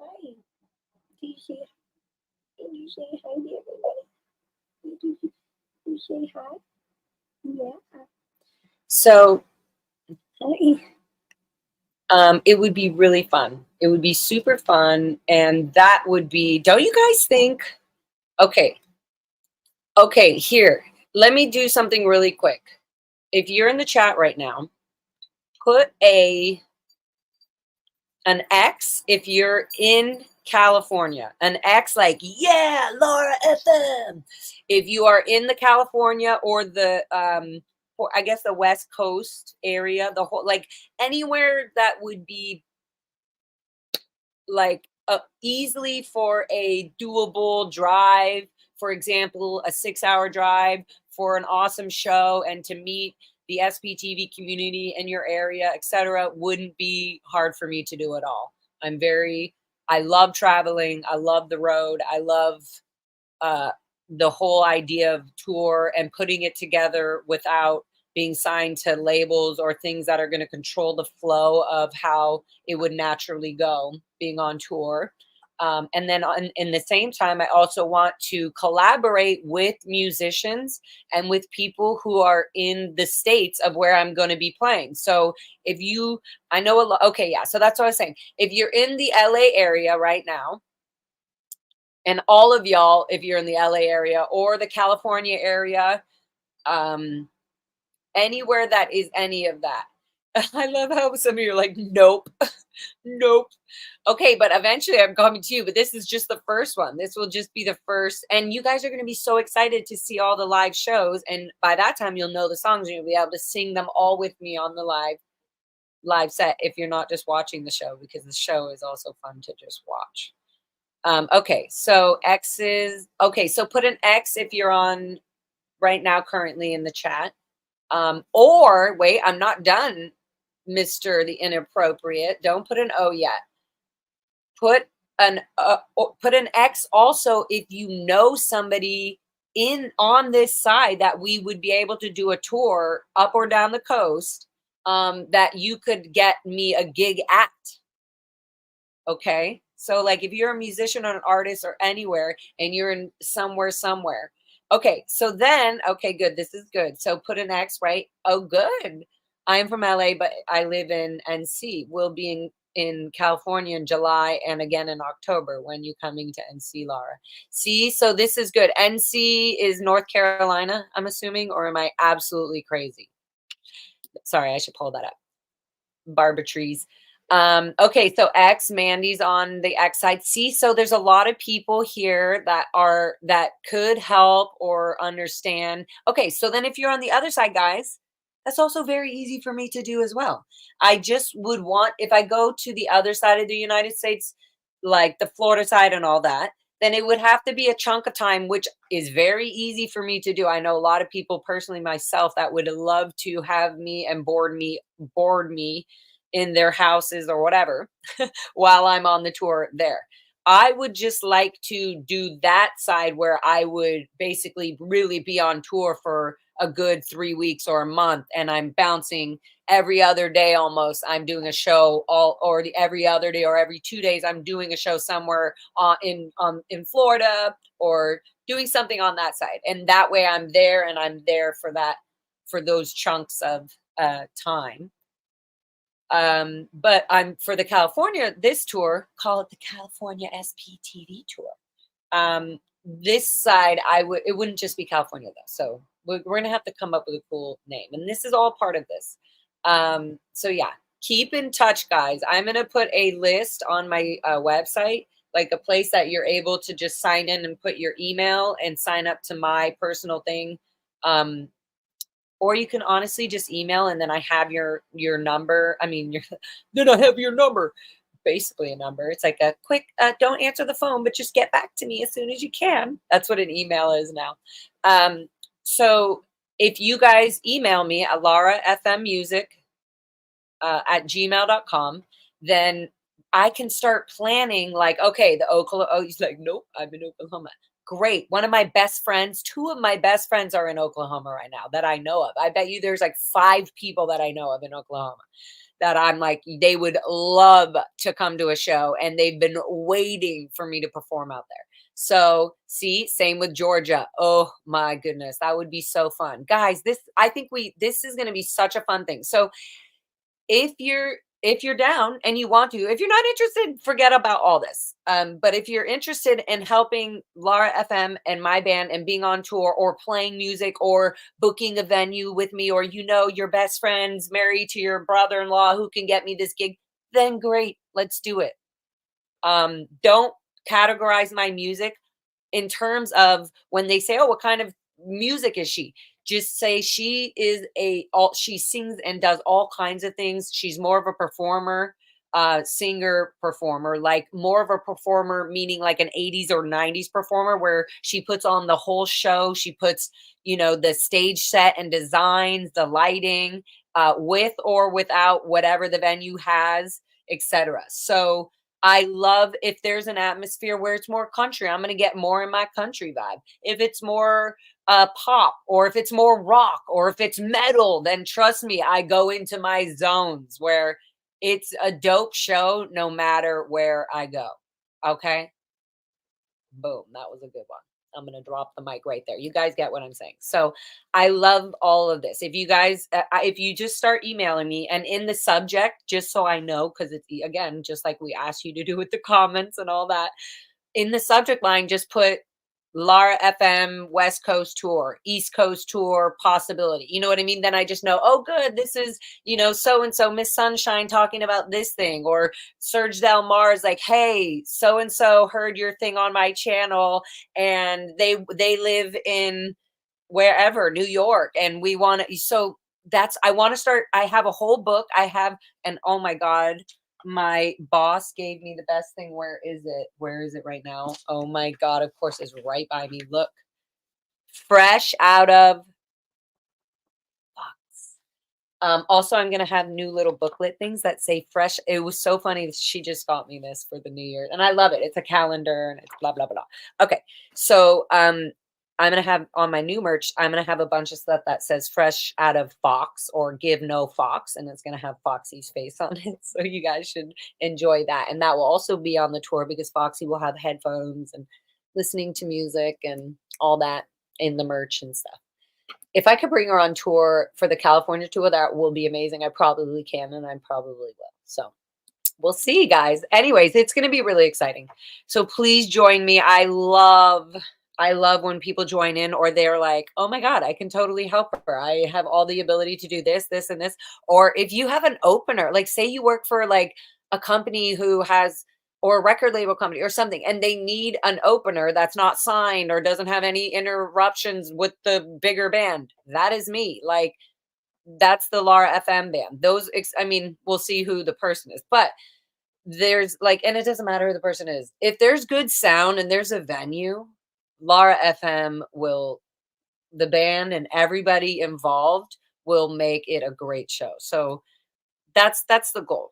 S1: Hi. Do you say, can you say hi to everybody? Do you say hi? Yeah. So, hi. It would be really fun. It would be super fun. And that would be, don't you guys think? Okay. Okay, here. Let me do something really quick. If you're in the chat right now, put an X if you're in California. An X like, yeah, Lara FM. If you are in the California or the or I guess the West Coast area, the whole like anywhere that would be like easily for a doable drive, for example, a 6-hour drive for an awesome show and to meet the SPTV community in your area, etc., wouldn't be hard for me to do at all. I love traveling. I love the road. I love uh, the whole idea of tour and putting it together without being signed to labels or things that are going to control the flow of how it would naturally go being on tour. And then in the same time, I also want to collaborate with musicians and with people who are in the states of where I'm going to be playing. So if you, I know a lot, okay, yeah. So that's what I was saying. If you're in the LA area right now, and all of y'all, if you're in the LA area or the California area, anywhere that is any of that. I love how some of you are like, nope, nope. Okay, but eventually I'm coming to you, but this is just the first one. This will just be the first. And you guys are going to be so excited to see all the live shows. And by that time, you'll know the songs and you'll be able to sing them all with me on the live set if you're not just watching the show, because the show is also fun to just watch. Okay, so X is, okay, so put an X if you're on right now currently in the chat. Or wait, I'm not done, Mr. the Inappropriate. Don't put an O yet. Put an X also if you know somebody in on this side that we would be able to do a tour up or down the coast, that you could get me a gig at. Okay. So like if you're a musician or an artist or anywhere and you're in somewhere. Okay. So then, okay, good. This is good. So put an X, right? Oh, good. I am from LA, but I live in NC. We'll be in California in July and again in October. When you coming to NC, Lara? See, so this is good. NC is North Carolina, I'm assuming, or am I absolutely crazy? Sorry, I should pull that up. Barber trees. Okay, so X, Mandy's on the X side. See, so there's a lot of people here that could help or understand. Okay, so then if you're on the other side, guys, that's also very easy for me to do as well. I just would want, if I go to the other side of the United States, like the Florida side and all that, then it would have to be a chunk of time, which is very easy for me to do. I know a lot of people, personally myself, that would love to have me and board me in their houses or whatever while I'm on the tour there. I would just like to do that side where I would basically really be on tour for a good 3 weeks or a month, and I'm bouncing every other day almost. I'm doing a show every other day or every 2 days. I'm doing a show somewhere in Florida or doing something on that side, and that way I'm there and I'm there for those chunks of time. But I'm for the California, this tour, call it the California SPTV tour. This side, it wouldn't just be California though. So we're going to have to come up with a cool name. And this is all part of this. So yeah, keep in touch, guys. I'm going to put a list on my website, like a place that you're able to just sign in and put your email and sign up to my personal thing. Or you can honestly just email and then I have your number. I mean, then I have your number, basically a number. It's like a quick, don't answer the phone, but just get back to me as soon as you can. That's what an email is now. So if you guys email me at larafmmusic at gmail.com, then I can start planning like, okay, the Oklahoma, oh, he's like, nope, I'm in Oklahoma. Great. One of my best friends, two of my best friends are in Oklahoma right now that I know of. I bet you there's like 5 people that I know of in Oklahoma that I'm like, they would love to come to a show, and they've been waiting for me to perform out there. So, see, same with Georgia. Oh my goodness, that would be so fun. Guys, I think this is going to be such a fun thing. So, if you're down and you want to, if you're not interested, forget about all this. But if you're interested in helping Lara FM and my band and being on tour or playing music or booking a venue with me, or your best friend's married to your brother-in-law who can get me this gig, then great, let's do it. Don't categorize my music in terms of when they say, "Oh, what kind of music is she?" Just say she sings and does all kinds of things. She's more of a performer, singer performer, like more of a performer, meaning like an 80s or 90s performer where she puts on the whole show. She puts, the stage set and designs, the lighting, with or without whatever the venue has, etc. So I love if there's an atmosphere where it's more country, I'm going to get more in my country vibe. If it's more pop, or if it's more rock, or if it's metal, then trust me, I go into my zones where it's a dope show no matter where I go. Okay. Boom. That was a good one. I'm going to drop the mic right there. You guys get what I'm saying. So I love all of this. If you guys, if you just start emailing me and in the subject, just so I know, because it's, again, just like we asked you to do with the comments and all that, in the subject line, just put Lara FM West Coast tour, East Coast tour possibility. You know what I mean? Then I just know, oh, good. This is, so and so Miss Sunshine talking about this thing, or Serge Del Mar is like, hey, so and so heard your thing on my channel, and they live in wherever, New York, and we want to. So I want to start. I have a whole book. And oh my God, my boss gave me the best thing. Where is it? Where is it right now? Oh my God, of course it's right by me. Look, fresh out of box. Also, I'm gonna have new little booklet things that say fresh. It was so funny. She just got me this for the New Year, and I love it. It's a calendar and it's blah blah blah. Okay, so I'm gonna have on my new merch, I'm gonna have a bunch of stuff that says fresh out of Fox or give no Fox, and it's gonna have Foxy's face on it. So you guys should enjoy that. And that will also be on the tour because Foxy will have headphones and listening to music and all that in the merch and stuff. If I could bring her on tour for the California tour, that will be amazing. I probably can, and I probably will. So we'll see, guys. Anyways, it's going to be really exciting. So please join me. I love when people join in, or they're like, oh my God, I can totally help her. I have all the ability to do this, this, and this. Or if you have an opener, like say you work for like a company who has, or a record label company or something, and they need an opener that's not signed or doesn't have any interruptions with the bigger band. That is me. Like, that's the Lara FM band. We'll see who the person is, but there's like, and it doesn't matter who the person is. If there's good sound and there's a venue, Lara FM the band and everybody involved will make it a great show. So that's the goal.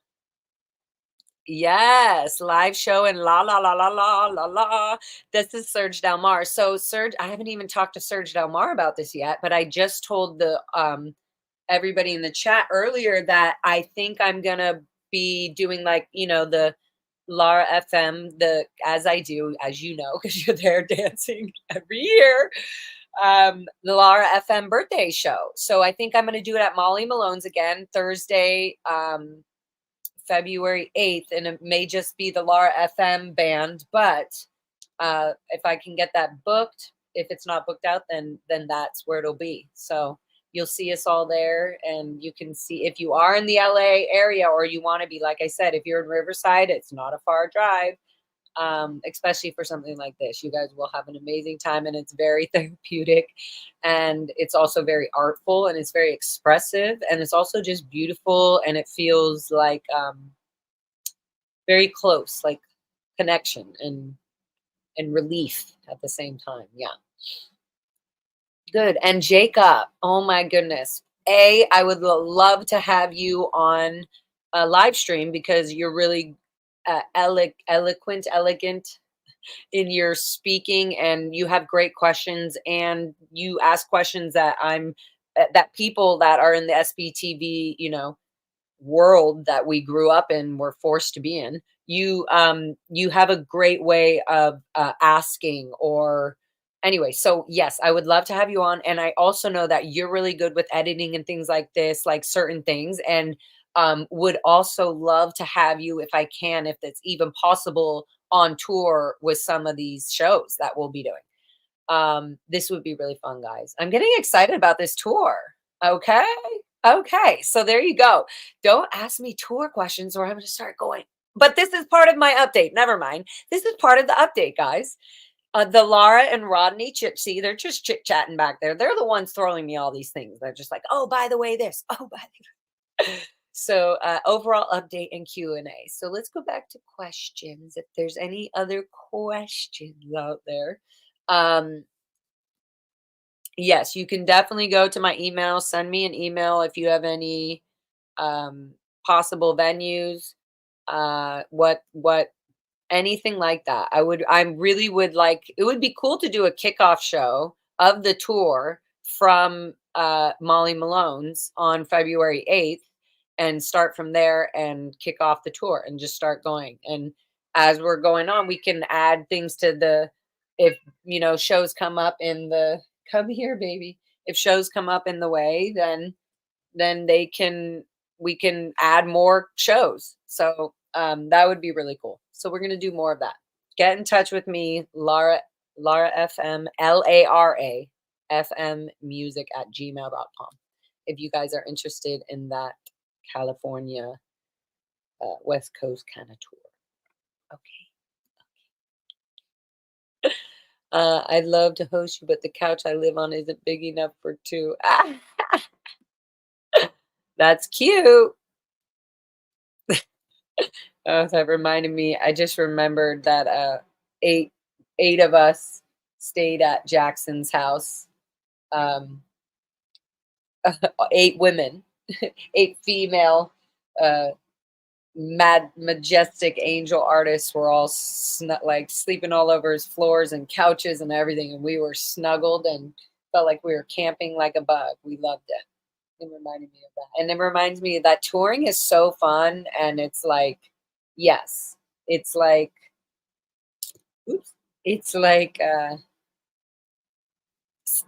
S1: Yes, live show and la la la la la la la. This is Serge Del Mar. So Serge, I haven't even talked to Serge Del Mar about this yet, but I just told the everybody in the chat earlier that I think I'm gonna be doing like, the Lara FM, as I do, as you know, because you're there dancing every year, the Lara FM birthday show. So I think I'm gonna do it at Molly Malone's again Thursday, February 8th, and it may just be the Lara FM band, but if I can get that booked, if it's not booked out, then that's where it'll be. So you'll see us all there, and you can see if you are in the LA area, or you want to be, like I said, if you're in Riverside, it's not a far drive, especially for something like this. You guys will have an amazing time, and it's very therapeutic, and it's also very artful, and it's very expressive, and it's also just beautiful, and it feels like very close, like connection and relief at the same time. Yeah. Good. And Jacob, oh my goodness. I would love to have you on a live stream because you're really elegant. in your speaking, and you have great questions, and you ask questions that that people that are in the SBTV, world that we grew up in, were forced to be in. You have a great way of asking, or anyway. So yes, I would love to have you on, and I also know that you're really good with editing and things like this, like certain things, and would also love to have you, if I can, if it's even possible, on tour with some of these shows that we'll be doing. This would be really fun, guys. I'm getting excited about this tour. Okay. Okay. So there you go. Don't ask me tour questions or I'm going to start going. But this is part of my update. Never mind. This is part of the update, guys. The Lara and Rodney see, they're just chit chatting back there. They're the ones throwing me all these things. They're just like, oh, by the way, this. Oh, by the way. So overall update and Q&A. So let's go back to questions. If there's any other questions out there. Yes, you can definitely go to my email, send me an email if you have any possible venues, what anything like that. I really would like, it would be cool to do a kickoff show of the tour from Molly Malone's on February 8th, and start from there and kick off the tour and just start going. And as we're going on, we can add things to the, if shows come up in the, come here, baby. If shows come up in the way, then we can add more shows. So that would be really cool. So we're gonna do more of that. Get in touch with me, Lara FM, LARA FM music at gmail.com. If you guys are interested in that California West Coast kind of tour. Okay. I'd love to host you, but the couch I live on isn't big enough for two. That's cute. Oh, that reminded me. I just remembered that eight of us stayed at Jackson's house. Um, 8 women, 8 female, majestic angel artists were all like sleeping all over his floors and couches and everything, and we were snuggled and felt like we were camping like a bug. We loved it. It reminded me of that, and it reminds me that touring is so fun, and it's like, yes, it's like, oops, it's like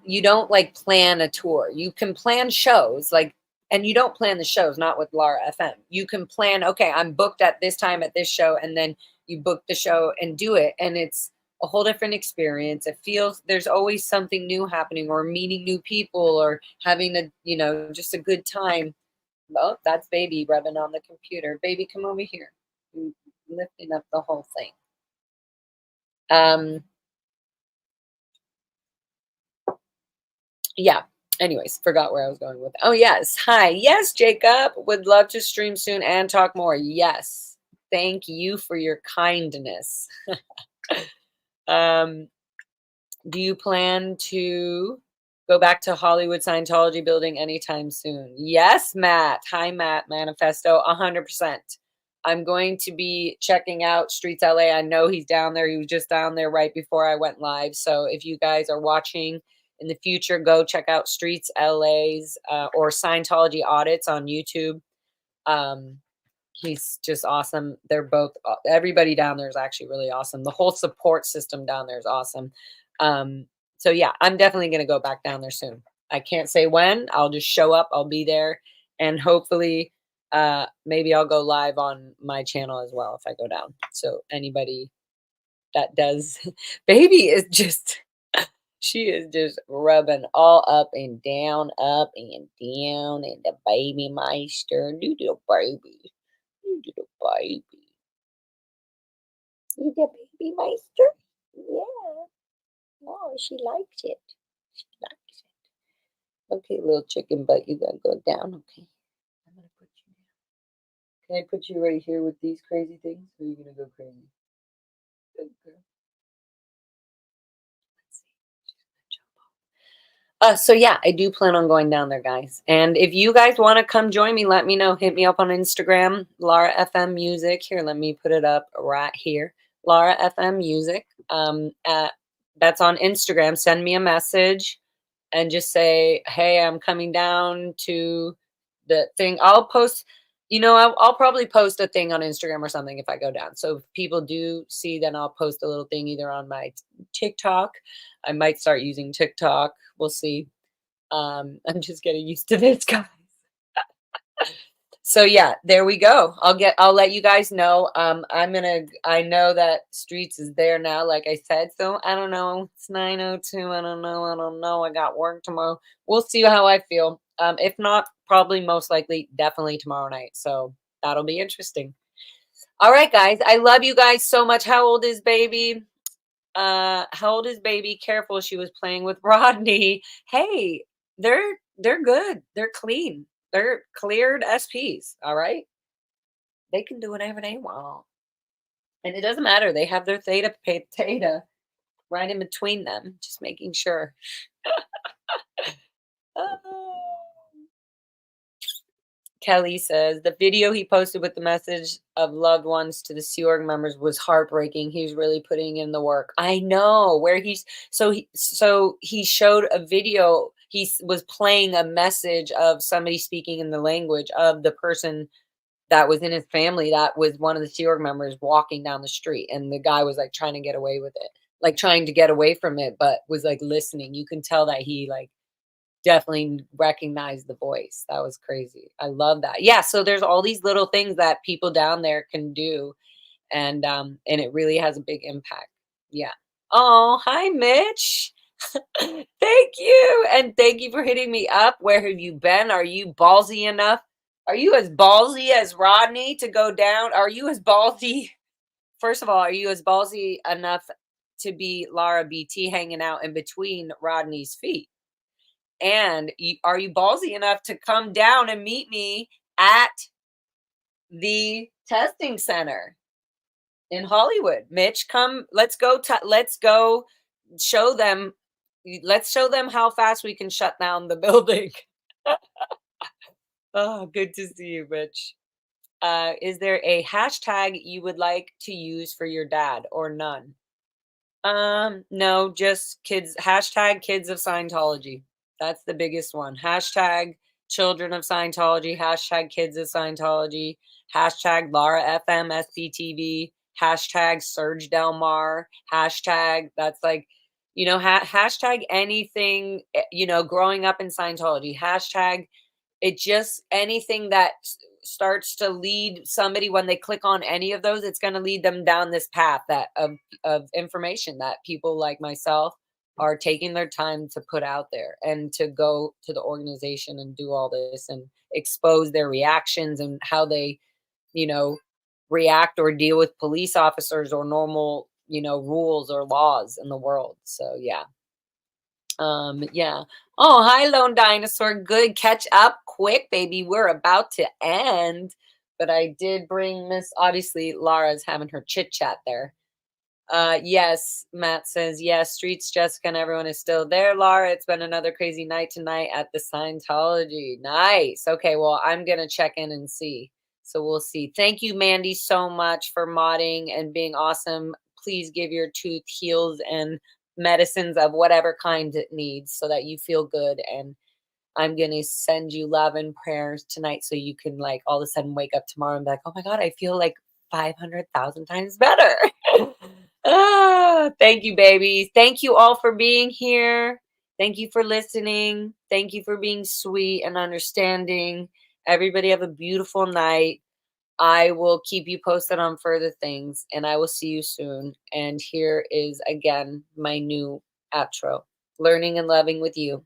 S1: you don't like plan a tour. You can plan shows, like, and you don't plan the shows, not with Lara FM. You can plan, okay, I'm booked at this time at this show, and then you book the show and do it. And it's a whole different experience. It feels there's always something new happening, or meeting new people, or having just a good time. Oh, that's baby rubbing on the computer. Baby, come over here. Lifting up the whole thing. Yeah. Anyways, forgot where I was going with it. Oh, yes. Hi. Yes, Jacob. Would love to stream soon and talk more. Yes. Thank you for your kindness. Do you plan to go back to Hollywood Scientology building anytime soon? Yes, Matt. Hi, Matt. Manifesto. 100%. I'm going to be checking out Streets LA. I know he's down there. He was just down there right before I went live. So if you guys are watching in the future, go check out Streets LA's or Scientology Audits on YouTube. He's just awesome. They're both, everybody down there is actually really awesome. The whole support system down there is awesome. So yeah, I'm definitely going to go back down there soon. I can't say when. I'll just show up. I'll be there. And hopefully maybe I'll go live on my channel as well if I go down. So anybody that does, baby is just, she is just rubbing all up and down, and the baby meister. Do the baby. Do the baby. You the baby meister? Yeah. Oh, she likes it. She likes it. Okay, little chicken butt, you gotta go down. Okay. I'm gonna put you down. Can I put you right here with these crazy things? Or are you gonna go crazy? Good girl. So yeah, I do plan on going down there, guys. And if you guys want to come join me, let me know. Hit me up on Instagram, Lara FM Music. Here, let me put it up right here. Lara FM Music. That's on Instagram. Send me a message and just say, "Hey, I'm coming down to the thing." I'll post, I'll probably post a thing on Instagram or something if I go down. So if people do see, then I'll post a little thing either on my TikTok. I might start using TikTok. We'll see. I'm just getting used to this, guys. So yeah, there we go. I'll let you guys know. I know that Streets is there now, like I said. So I don't know. It's 9:02. I don't know. I don't know. I got work tomorrow. We'll see how I feel. If not, probably most likely definitely tomorrow night. So that'll be interesting. All right, guys. I love you guys so much. How old is baby? How old is baby? Careful, she was playing with Rodney. Hey, they're good. They're clean. They're cleared SPs. All right. They can do whatever they want. And it doesn't matter. They have their theta right in between them, just making sure. Oh. Kelly says the video he posted with the message of loved ones to the Sea Org members was heartbreaking. He's really putting in the work. I know where he showed a video. Was playing a message of somebody speaking in the language of the person that was in his family that was one of the Sea Org members walking down the street, and the guy was like trying to get away with it, like trying to get away from it, but was like listening. You can tell that he like definitely recognized the voice. That was crazy. I love that. Yeah, so there's all these little things that people down there can do, and it really has a big impact. Yeah. Oh, hi Mitch. Thank you. And thank you for hitting me up. Where have you been? Are you ballsy enough? Are you as ballsy as Rodney to go down? Are you as ballsy? First of all, are you as ballsy enough to be Lara BT hanging out in between Rodney's feet? And are you ballsy enough to come down and meet me at the testing center in Hollywood? Mitch, come. Let's go show them. Let's show them how fast we can shut down the building. Oh, good to see you, Mitch. Is there a hashtag you would like to use for your dad or none? No, just kids. Hashtag kids of Scientology. That's the biggest one. Hashtag children of Scientology. Hashtag kids of Scientology. Hashtag Lara FM SPTV. Hashtag Serge Del Mar. Hashtag that's like, hashtag anything, growing up in Scientology. Hashtag it just anything that starts to lead somebody when they click on any of those, it's going to lead them down this path that of information that people like myself are taking their time to put out there and to go to the organization and do all this and expose their reactions and how they, you know, react or deal with police officers or normal, rules or laws in the world. So yeah. Yeah. Oh, hi, Lone Dinosaur. Good catch up quick, baby. We're about to end. But I did bring obviously Lara's having her chit chat there. Yes, Matt says, yes, Streets, Jessica, and everyone is still there, Lara. It's been another crazy night tonight at the Scientology. Nice. Okay, well, I'm gonna check in and see. So we'll see. Thank you, Mandy, so much for modding and being awesome. Please give your tooth heals and medicines of whatever kind it needs so that you feel good. And I'm gonna send you love and prayers tonight so you can like all of a sudden wake up tomorrow and be like, oh my God, I feel like 500,000 times better. Thank you, babies. Thank you all for being here. Thank you for listening. Thank you for being sweet and understanding. Everybody have a beautiful night. I will keep you posted on further things and I will see you soon. And here is again my new outro, learning and loving with you.